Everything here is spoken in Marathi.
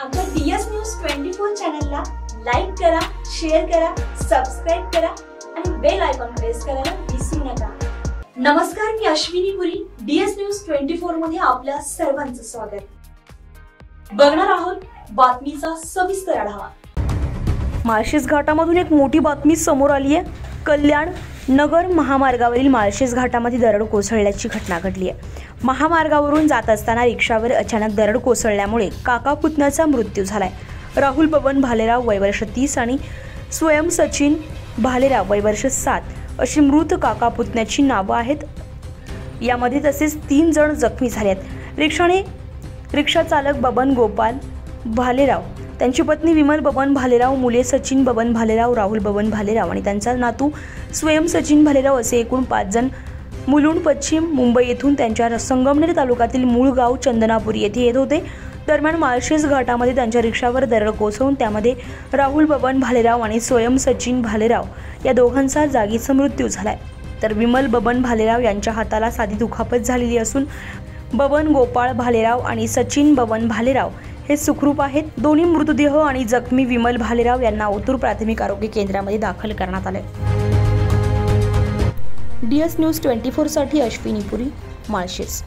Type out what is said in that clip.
आमच्या डीएस न्यूज 24 चॅनलला लाईक करा, शेअर करा, सबस्क्राइब करा आणि बेल आयकॉन प्रेस करायला विसरू नका। नमस्कार, मी अश्विनी पुरी, डीएस न्यूज 24 मध्ये आपल्या सर्वांचं स्वागत। बघणार आहोत बातमीचा सविस्तर आढावा। माळशेज घाटामधून एक मोठी बातमी समोर आली आहे। कल्याण नगर महामार्गावरील माळशेज घाटामध्ये दरड कोसळल्याची घटना घडली आहे। महामार्गावरून जात असताना रिक्षावर अचानक दरड कोसळल्यामुळे काका पुतण्याचा मृत्यू झालाय। राहुल बबन भालेराव वय वर्ष 30 आणि स्वयं सचिन भालेराव वय वर्ष 7 अशी मृत काका पुतण्याची नावं आहेत। यामध्ये तसेच 3 जण जखमी झाले आहेत। रिक्षा चालक बबन गोपाल भालेराव, त्यांची पत्नी विमल बबन भालेराव, मुले सचिन बबन भालेराव, राहुल बबन भालेराव आणि त्यांचा नातू स्वयं सचिन भालेराव असे एकूण 5 जण मुलुंड पश्चिम मुंबई येथून त्यांच्या संगमनेर तालुक्यातील मूळ गाव चंदनापुरी येथे येत होते। दरम्यान माळशेज घाटामध्ये त्यांच्या रिक्षावर दरड कोसळून त्यामध्ये राहुल बबन भालेराव आणि स्वयं सचिन भालेराव या दोघांचा जागीच मृत्यू झालाय। तर विमल बबन भालेराव यांच्या हाताला साधी दुखापत झालेली असून बबन गोपाळ भालेराव आणि सचिन बबन भालेराव हे सुखरूप आहेत। दोन्ही मृतदेह आणि जखमी विमल भालेराव यांना ओतूर प्राथमिक आरोग्य केंद्रामध्ये दाखल करण्यात आले। डीएस न्यूज 24 साठी अश्विनी पुरी, माळशेज।